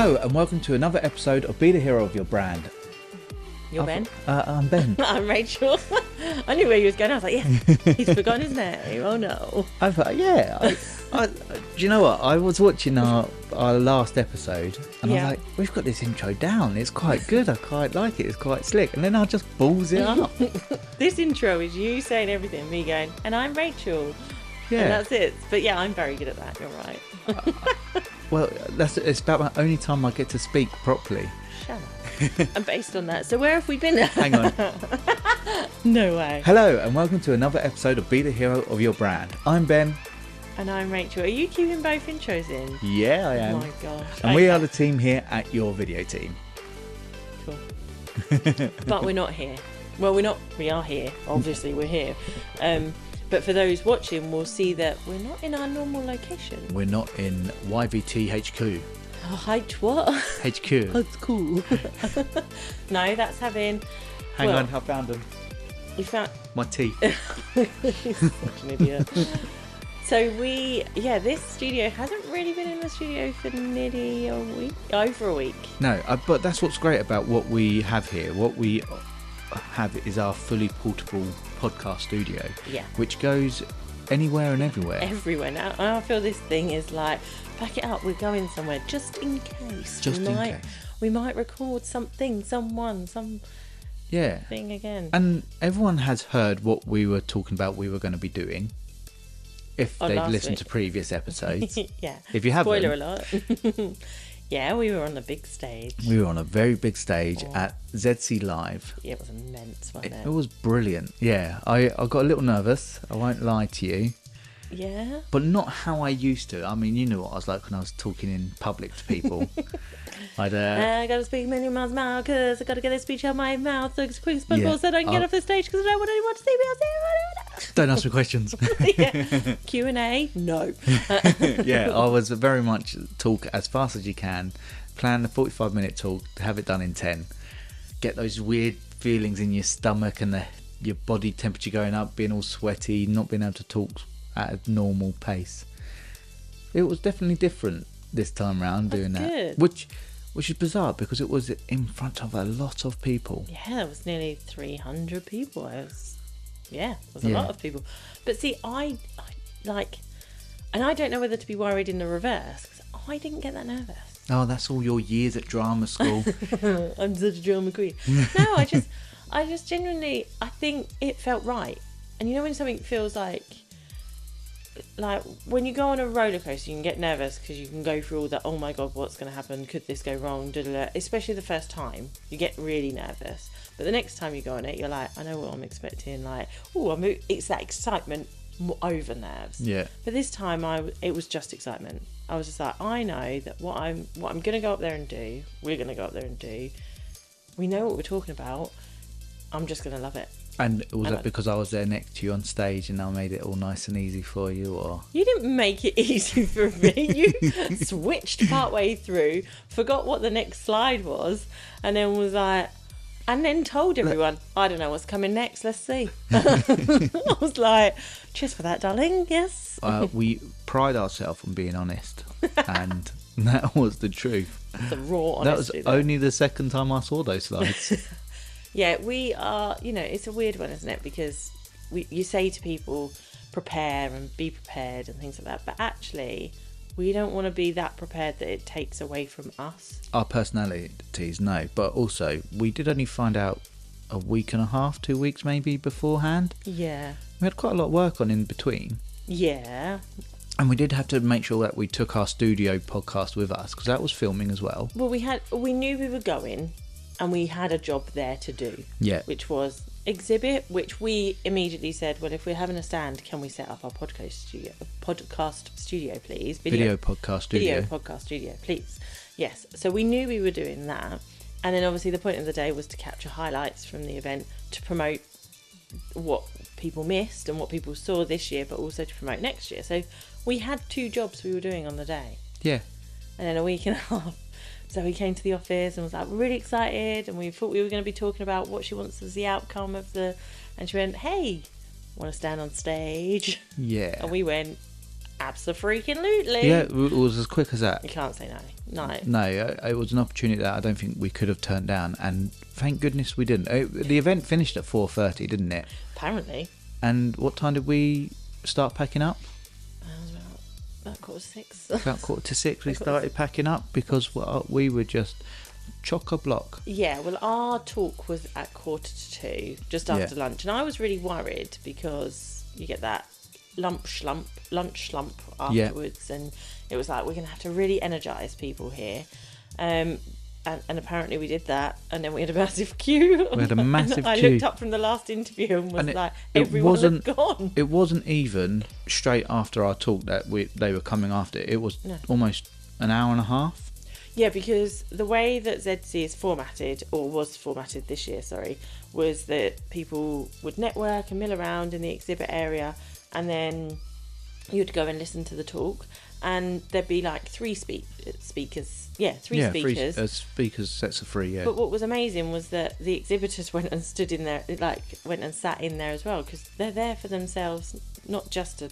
Hello and welcome to another episode of Be the Hero of Your Brand. You're Ben? I'm Ben. I'm Rachel. I knew where you was going. I was like, yeah, he's forgotten his name. Oh no. Do you know what? I was watching our last episode and I was like, we've got this intro down. It's quite good. I quite like it. It's quite slick. And then I just balls it up. This intro is you saying everything, me going, and I'm Rachel. Yeah. And that's it. But yeah, I'm very good at that. You're right. Well, it's about my only time I get to speak properly. Shut up. And based on that, so where have we been? Hang on. No way. Hello and welcome to another episode of Be the Hero of Your Brand. I'm Ben. And I'm Rachel. Are you keeping both intros in? Yeah, I am. Oh my gosh. And we are the team here at your video team. Cool. But we're not here. Well, we are here. Obviously, we're here. But for those watching, we'll see that we're not in our normal location. We're not in YVT HQ. Oh, H what? HQ. That's cool. No, that's having... Hang on, I found them. You found... My teeth. You're such an idiot. So this studio hasn't really been in the studio for nearly a week. Over a week. No, but that's what's great about what we have here. What we have is our fully portable podcast studio. Yeah. Which goes anywhere and everywhere. Everywhere. Now, I feel this thing is like, pack it up, we're going somewhere, just in case. We might record something, some thing again. And everyone has heard what we were talking about we were going to be doing. If they've listened to previous episodes. Yeah. If you haven't. Spoiler alert. Yeah, we were on the big stage. We were on a very big stage at ZC Live. Yeah, it was immense, wasn't it? It was brilliant. Yeah, I got a little nervous. I won't lie to you. Yeah. But not how I used to. I mean, you know what I was like when I was talking in public to people. I gotta speak many miles an hour because I gotta get this speech out of my mouth as quick as possible so I can get off the stage because I don't want anyone to see me. Don't ask me questions. Yeah. Q&A? No. Yeah, I was very much talk as fast as you can, plan a 45-minute talk, have it done in 10, get those weird feelings in your stomach and your body temperature going up, being all sweaty, not being able to talk at a normal pace. It was definitely different this time round doing that. Which is bizarre because it was in front of a lot of people. Yeah, it was nearly 300 people. It was a lot of people. But see, I like, and I don't know whether to be worried in the reverse because I didn't get that nervous. Oh, that's all your years at drama school. I'm such a drama queen. No, I just genuinely, I think it felt right. And you know when something feels like when you go on a roller coaster, you can get nervous because you can go through all that. Oh my god, what's going to happen? Could this go wrong? Especially the first time, you get really nervous. But the next time you go on it, you're like, I know what I'm expecting. Like, it's that excitement over nerves. Yeah. But this time, it was just excitement. I was just like, I know that what I'm going to go up there and do. We're going to go up there and do. We know what we're talking about. I'm just going to love it. And was that because I was there next to you on stage and I made it all nice and easy for you, or? You didn't make it easy for me. You switched partway through, forgot what the next slide was, and then was like, and then told everyone, I don't know what's coming next, let's see. I was like, cheers for that, darling, yes. We pride ourselves on being honest, and that was the truth. The raw honesty. That was only the second time I saw those slides. Yeah, we are, it's a weird one, isn't it? Because you say to people, prepare and be prepared and things like that. But actually, we don't want to be that prepared that it takes away from us. Our personalities, no. But also, we did only find out a week and a half, 2 weeks maybe beforehand. Yeah. We had quite a lot of work on in between. Yeah. And we did have to make sure that we took our studio podcast with us because that was filming as well. Well, we knew we were going. And we had a job there to do, which was exhibit, which we immediately said, well, if we're having a stand, can we set up our podcast studio, please? Video podcast studio, please. Yes. So we knew we were doing that. And then obviously the point of the day was to capture highlights from the event to promote what people missed and what people saw this year, but also to promote next year. So we had 2 jobs we were doing on the day. Yeah. And then a week and a half. So he came to the office and was like, we're really excited. And we thought we were going to be talking about what she wants as the outcome of and she went, hey, want to stand on stage? Yeah. And we went, Abso-freaking-lutely. Yeah, it was as quick as that. You can't say no. No. No, it was an opportunity that I don't think we could have turned down, and thank goodness we didn't. The event finished at 4:30, didn't it? Apparently. And what time did we start packing up? It was about 6:15. About 6:15 we started packing up because we were just chock-a-block. Yeah, well, our talk was at 1:45, just after lunch. And I was really worried because you get that lunch slump afterwards. Yeah. And it was like, we're going to have to really energise people here. And apparently we did that. And then we had a massive queue. We had a massive I queue. looked up from the last interview and was like, everyone had gone. It wasn't even straight after our talk that they were coming after. It was almost an hour and a half. Yeah, because the way that ZC is formatted, or was formatted this year, was that people would network and mill around in the exhibit area, and then you'd go and listen to the talk, and there'd be like three speakers. Yeah, three speakers. Speakers sets of three, yeah. But what was amazing was that the exhibitors went and stood in there, went and sat in there as well, because they're there for themselves, not just to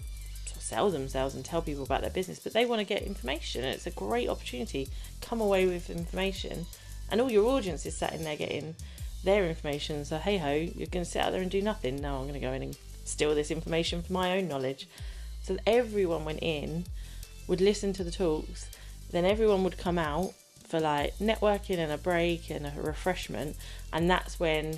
sell themselves and tell people about their business, but they want to get information, and it's a great opportunity. Come away with information, and all your audience is sat in there getting their information. So hey ho, you're going to sit out there and do nothing. No, I'm going to go in and steal this information for my own knowledge. So everyone went in, would listen to the talks, then everyone would come out for like networking and a break and a refreshment, and that's when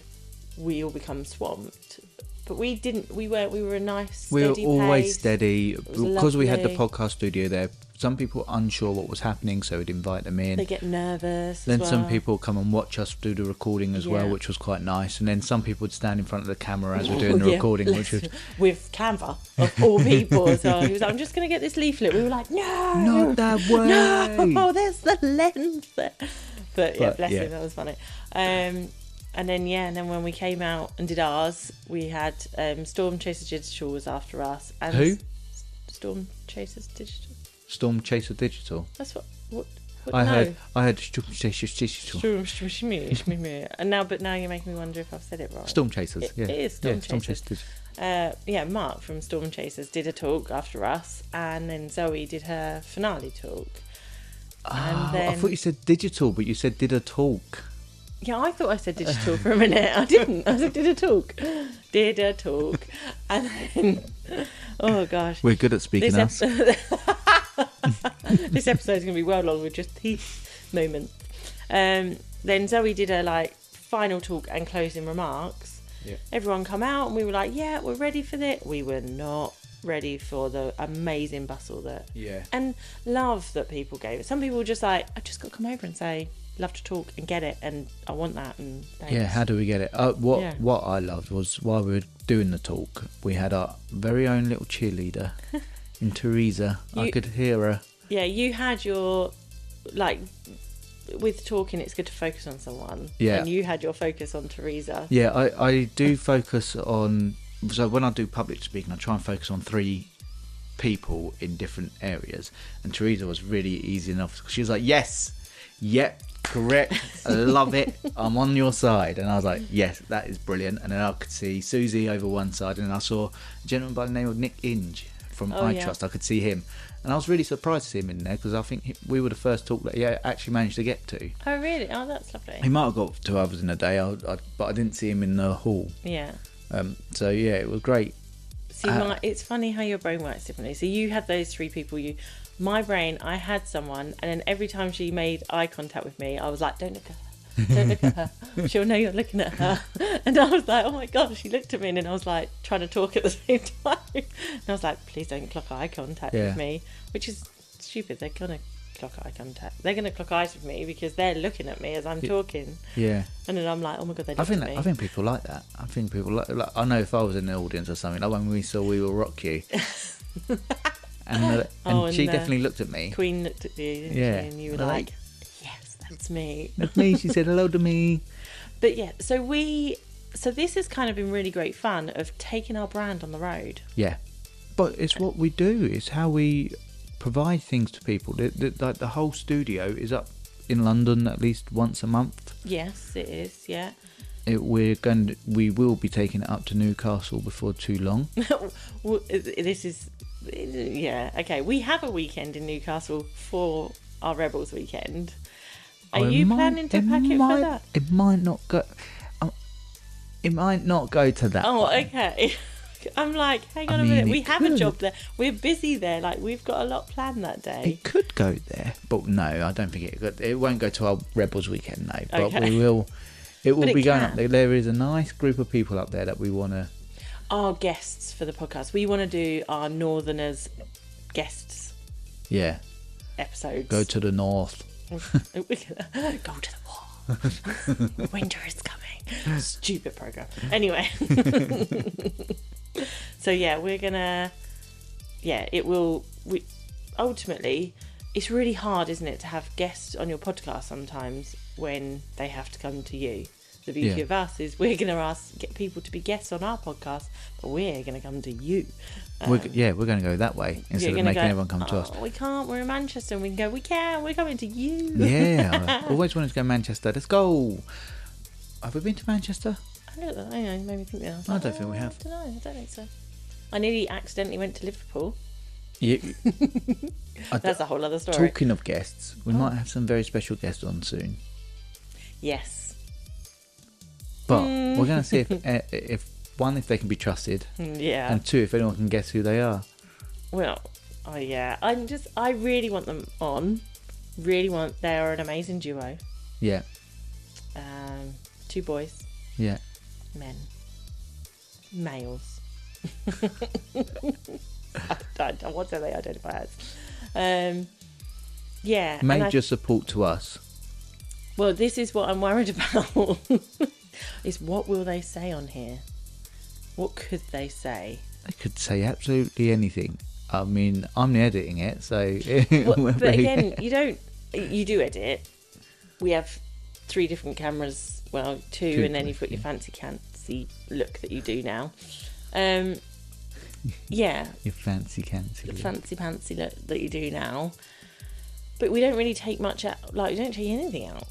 we all become swamped. But we didn't. We were a nice, steady we were always pace. Steady because we had the lovely. podcast studio there. Some people unsure what was happening, so we'd invite them in. They get nervous. Then as some well. people come and watch us do the recording as well, which was quite nice. And then some people would stand in front of the camera as we're doing the recording, which was with Canva of all people. So he was like, "I'm just going to get this leaflet." We were like, "No, not that way. No, there's the lens there." But yeah, bless him, that was funny. And then when we came out and did ours, we had Storm Chaser Digital was after us. And who? Storm Chasers Digital. Storm Chaser Digital. That's what I no. heard Storm Chaser Digital. And now you're making me wonder if I've said it right. Storm Chasers. It is Storm Chasers. Digital. Mark from Storm Chasers did a talk after us, and then Zoe did her finale talk. And then, I thought you said digital, but you said did a talk. Yeah, I thought I said digital for a minute. I didn't. I said did a talk. Did a talk. And then, oh gosh. We're good at speaking us. This episode's going to be well long with just these moments. Then Zoe did her final talk and closing remarks. Yeah. Everyone come out and we were like, yeah, we're ready for this. We were not ready for the amazing bustle and love that people gave it. Some people were just like, I just got to come over and say, love to talk and get it, and I want that, and thanks. Yeah, how do we get it? What I loved was while we were doing the talk, we had our very own little cheerleader in Teresa. I could hear her. Yeah, you had your with talking it's good to focus on someone. Yeah. And you had your focus on Teresa. Yeah, I do focus on, so when I do public speaking I try and focus on three people in different areas, and Teresa was really easy enough. She was like, yes, yep, correct, I love it, I'm on your side. And I was like, yes, that is brilliant. And then I could see Susie over one side, and I saw a gentleman by the name of Nick Inge from iTrust. I could see him, and I was really surprised to see him in there, because I think we were the first talk that he actually managed to get to. Oh really? Oh, that's lovely. He might have got 2 others in a day, but I didn't see him in the hall. Yeah. So yeah, it was great. See, it's funny how your brain works differently. So you had those 3 people. My brain, I had someone, and then every time she made eye contact with me, I was like, don't look at her. Don't look at her. She'll know you're looking at her. And I was like, oh my God, she looked at me, and then I was like trying to talk at the same time. And I was like, please don't clock eye contact with me, which is stupid. They're going to clock eye contact. They're going to clock eyes with me because they're looking at me as I'm talking. Yeah. And then I'm like, oh my God, they looked at me. I think people like that. I think people like I know if I was in the audience or something, like when we saw We Will Rock You. And she definitely looked at me. Queen looked at you, didn't she? And you were like, yes, that's me. That's me. She said hello to me. But yeah, so this has kind of been really great fun of taking our brand on the road. Yeah, but it's what we do. It's how we provide things to people. The whole studio is up in London at least once a month. Yes, it is. Yeah. We will be taking it up to Newcastle before too long. This is Yeah, okay. We have a weekend in Newcastle for our Rebels weekend. Are Oh, you planning to pack it for that? It might not go. It might not go to that. Oh, one. okay. I'm like, hang on I a minute. mean, We it have a could. job there. We're busy there. Like, we've got a lot planned that day. It could go there, but no, I don't think it won't go to our Rebels weekend. No, but Okay. we will. It will But it be going can. up there. There is a nice group of people up there that we want to. Our guests for the podcast. We want to do our Northerners guests Yeah, episodes. go to the north. Go to the war. Winter is coming. Stupid program. Anyway. So yeah, we're gonna. Yeah, it will. Ultimately, it's really hard, isn't it, to have guests on your podcast sometimes when they have to come to you. The beauty Yeah. of us is we're gonna get people to be guests on our podcast, but we're gonna come to you. We're going to go that way instead You're of gonna making go, everyone come to us. "Oh, we can't. We're in Manchester." And we can go. We can. We're coming to you. Yeah, I always wanted to go to Manchester. Let's go. Have we been to Manchester? I don't know. It made me think that. I don't think we have. I don't know. I don't think so. I nearly accidentally went to Liverpool. Yeah. That's a whole other story. Talking of guests, we might have some very special guests on soon. Yes. But we're going to see if one, if they can be trusted, Yeah. and two, if anyone can guess who they are. Well, oh yeah. I really want them on. They are an amazing duo. Yeah, 2 boys, yeah. men, males. What do they identify as? Yeah. and Major support to us. Well, this is what I'm worried about. Is what will they say on here? What could they say? They could say absolutely anything. I mean, I'm editing it, so. Well, but again, you do edit. We have 3 different cameras. Well, 2, and then you've got your fancy look that you do now. Yeah. Your fancy The fancy pantsy look that you do now. But we don't really take much out. Like, we don't take anything out.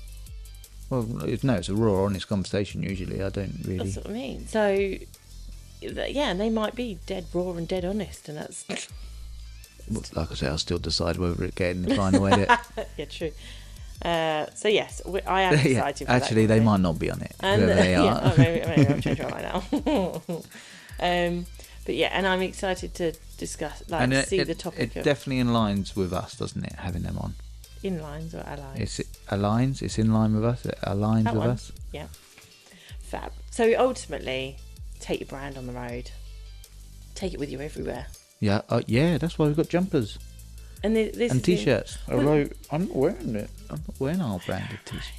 Well, no, it's a raw, honest conversation usually. I don't really. That's what I mean. So, yeah, and they might be dead raw and dead honest, and that's. Like I say, I'll still decide whether it get in the final edit. Yeah, true. So yes, I am excited. For actually, that they might not be on it. and, Whoever they are. Yeah, maybe I'll change my mind now. But yeah, and I'm excited to discuss, like, see the topic. It definitely aligns with us, doesn't it? Having them on. Inlines or allies? It aligns. It's in line with us. It aligns That with one. us. Yeah. Fab. So ultimately, take your brand on the road. Take it with you everywhere. Yeah. Yeah. That's why we've got jumpers And this and is the- t-shirts. Although I'm not wearing it. I'm not wearing our branded t-shirt.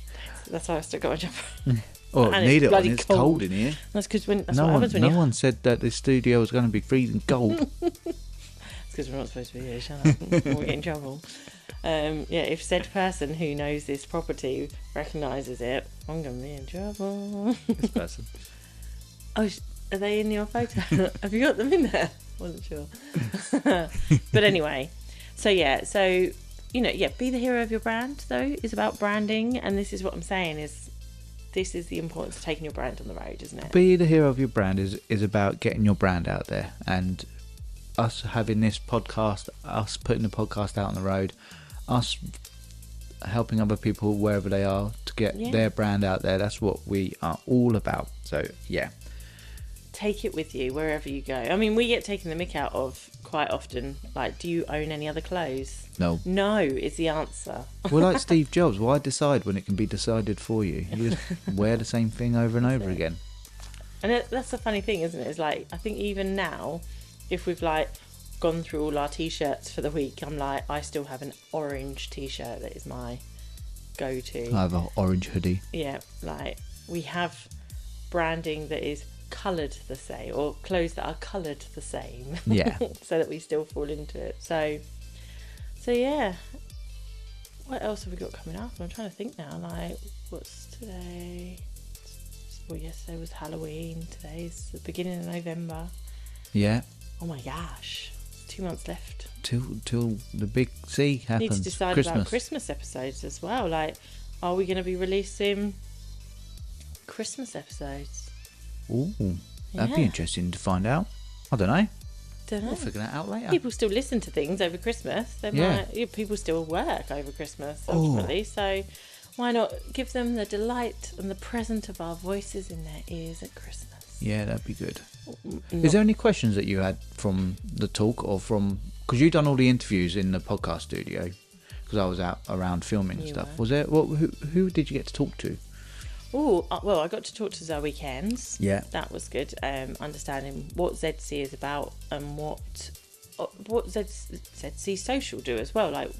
That's why I still got my jumper. Oh, And need it's it on. bloody It's cold in here. That's because that's No what happens when no you. one said that the studio was going to be freezing cold. It's because we're not supposed to be here. Shut up. We'll get in trouble. Yeah, if said person who knows this property recognises it, I'm going to be in trouble. This person. Oh, are they in your photo? Have you got them in there? Wasn't sure. But anyway, so be the hero of your brand. Though is about branding, and this is what I'm saying this is the importance of taking your brand on the road, isn't it? Be the hero of your brand is about getting your brand out there, and us having this podcast, us putting the podcast out on the road, us helping other people wherever they are to get their brand out there. That's what we are all about. So yeah, take it with you wherever you go. I mean, we get taken the mick out of quite often. Like, do you own any other clothes? No is the answer. We're like Steve Jobs. Why decide when it can be decided for you? You just wear the same thing over and over again. And that's the funny thing, isn't it? It's like, I think even now, if we've like gone through all our t-shirts for the week, I'm like, I still have an orange t-shirt that is my go-to. I have an orange hoodie. Yeah, like we have branding that is coloured the same, or clothes that are coloured the same. Yeah. So that we still fall into it. So yeah. What else have we got coming up? I'm trying to think now. Like, what's today? Well, yesterday was Halloween. Today's the beginning of November. Yeah. Oh my gosh. 2 months left. Till the big C happens. Need to decide about Christmas episodes as well. Like, are we going to be releasing Christmas episodes? Ooh, that'd be Yeah. interesting to find out. I don't know. don't know. We'll figure that out later. People still listen to things over Christmas. People still work over Christmas ultimately. So why not give them the delight and the present of our voices in their ears at Christmas? Yeah, that'd be good. Is there any questions that you had from the talk, or from, because you've done all the interviews in the podcast studio, because I was out around filming and stuff. Was there, who did you get to talk to? Oh, well, I got to talk to Zoe Cairns. Yeah. That was good. Understanding what ZC is about and what ZC Social do as well. Like,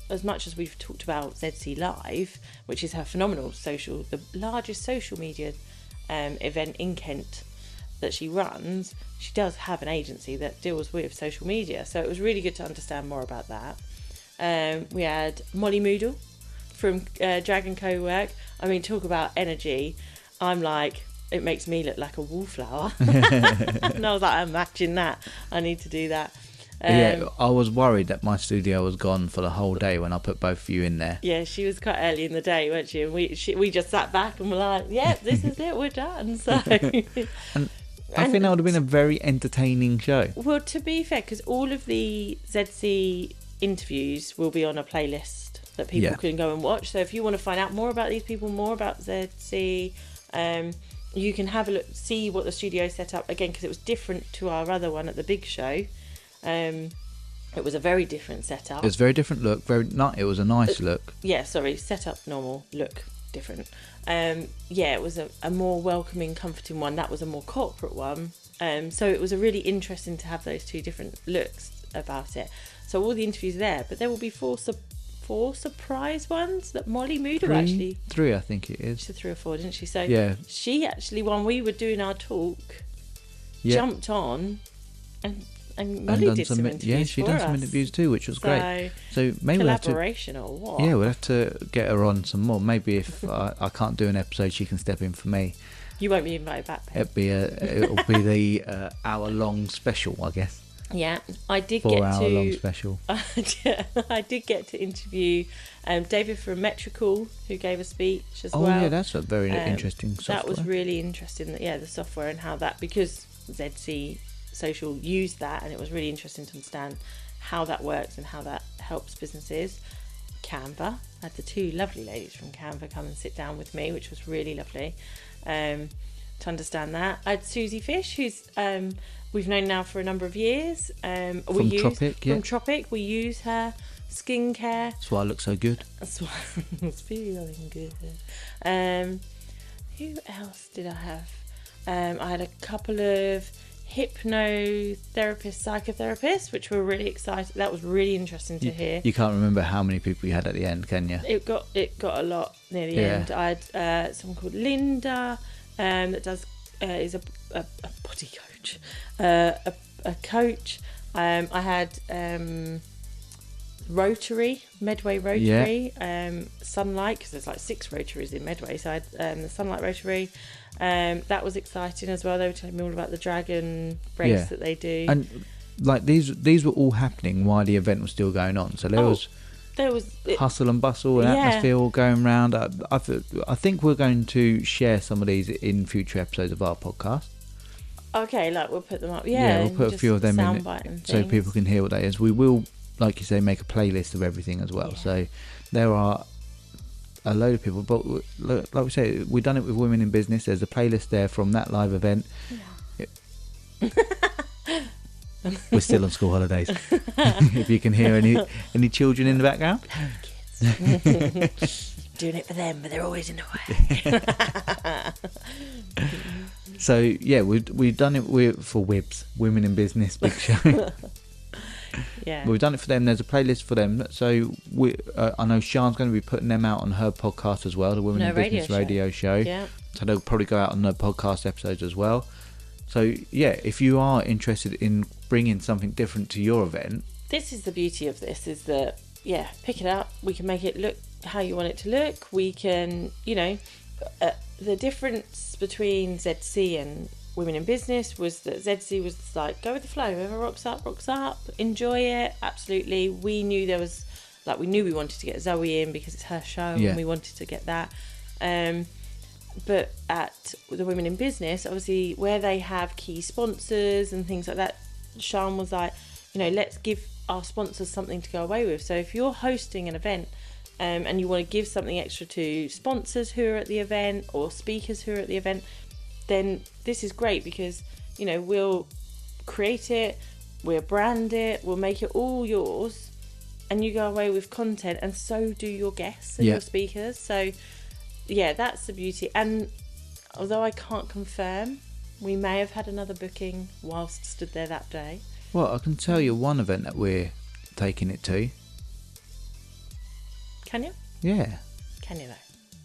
as much as we've talked about ZC Live, which is her phenomenal social, the largest social media event in Kent that she runs, she does have an agency that deals with social media. So it was really good to understand more about that. We had Molly Moodle from Dragon Co-work. I mean, talk about energy. I'm like, it makes me look like a wallflower. And I was like, I'm matching that. I need to do that. Yeah, I was worried that my studio was gone for the whole day when I put both of you in there. Yeah, she was quite early in the day, weren't she? And we just sat back and were like, yeah, this is it, we're done. So, and I think that would have been a very entertaining show. Well, to be fair, because all of the ZC interviews will be on a playlist that people can go and watch. So if you want to find out more about these people, more about ZC, you can have a look, see what the studio set up again, because it was different to our other one at the big show. It was a very different setup. It was a very different look. It was a nice look. Yeah, sorry, setup normal, look different. It was a more welcoming, comforting one. That was a more corporate one. So it was a really interesting to have those two different looks about it. So all the interviews there, but there will be four surprise ones that Molly Moodle actually. 3, I think it is. She said 3 or 4, didn't she? So yeah, she actually, when we were doing our talk, jumped on and Molly did some interviews. Yeah, she done some interviews too, which was great. So maybe collaboration or what? Yeah, we'll have to get her on some more. Maybe if I can't do an episode, she can step in for me. You won't be invited back, Ben. It'll be the hour-long special, I guess. Yeah, I did 4-hour-long special. I did get to interview David from Metrical, who gave a speech as well. Oh yeah, that's a very interesting software. That was really interesting. Yeah, the software and how that, because ZC Social used that, and it was really interesting to understand how that works and how that helps businesses. Canva, I had the 2 lovely ladies from Canva come and sit down with me, which was really lovely to understand that. I had Susie Fish, who's we've known now for a number of years. From Tropic, we use her skincare. That's why I look so good. That's why I was feeling good. Who else did I have? I had a couple of hypnotherapist, psychotherapists, which were really excited. That was really interesting to hear. You can't remember how many people you had at the end, can you? It got a lot near the end. I had someone called Linda that does is a body coach, a coach. I had Medway Rotary, Sunlight, because there's like 6 Rotaries in Medway. So I had the Sunlight Rotary. That was exciting as well. They were telling me all about the dragon race that they do. And like these were all happening while the event was still going on. So there was hustle and bustle and atmosphere all going around. I think we're going to share some of these in future episodes of our podcast. Okay, like we'll put them up. Yeah, we'll put a few of them in so people can hear what that is. We will, like you say, make a playlist of everything as well. Yeah. So there are a load of people, but like we say, we've done it with Women in Business. There's a playlist there from that live event. Yeah. We're still on school holidays. If you can hear any children in the background. Kids. Doing it for them, but they're always in the way. So yeah, we've done it for WIBS, Women in Business Big Show. Yeah, we've done it for them. There's a playlist for them. So I know Sian's going to be putting them out on her podcast as well, the Women in Business radio show. Yeah. So they'll probably go out on the podcast episodes as well. So yeah, if you are interested in bringing something different to your event, this is the beauty of this: is that pick it up. We can make it look how you want it to look. We can, the difference between ZC and Women in Business was that ZC was like, go with the flow, whoever rocks up, enjoy it. Absolutely. We knew we wanted to get Zoe in because it's her show and we wanted to get that. But at the Women in Business, obviously, where they have key sponsors and things like that, Sean was like, let's give our sponsors something to go away with. So if you're hosting an event and you want to give something extra to sponsors who are at the event or speakers who are at the event, then this is great because, we'll create it, we'll brand it, we'll make it all yours, and you go away with content, and so do your guests and your speakers. So yeah, that's the beauty. And although I can't confirm, we may have had another booking whilst stood there that day. Well, I can tell you one event that we're taking it to. Can you? Yeah. Can you though?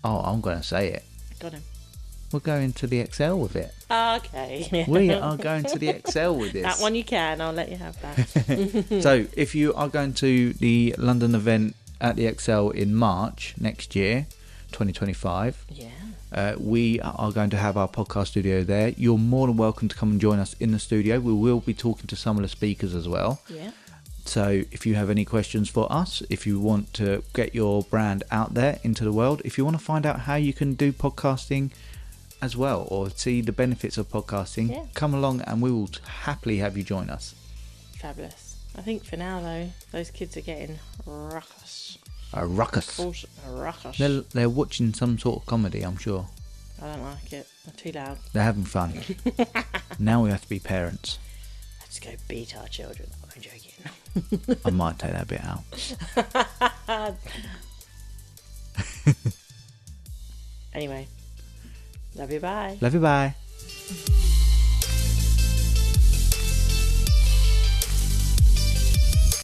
Oh, I'm going to say it. Got him. We're going to the XL with it. Okay. We are going to the XL with this. That one you can. I'll let you have that. So if you are going to the London event at the XL in March next year, 2025, we are going to have our podcast studio there. You're more than welcome to come and join us in the studio. We will be talking to some of the speakers as well. Yeah. So if you have any questions for us, if you want to get your brand out there into the world, if you want to find out how you can do podcasting as well or see the benefits of podcasting, come along and we will happily have you join us. Fabulous. I think for now though, those kids are getting ruckus. A ruckus. A ruckus. They're watching some sort of comedy, I'm sure. I don't like it. They're too loud. They're having fun. Now we have to be parents. Let's go beat our children. I'm joking. I might take that bit out. Anyway, love you, bye. Love you, bye.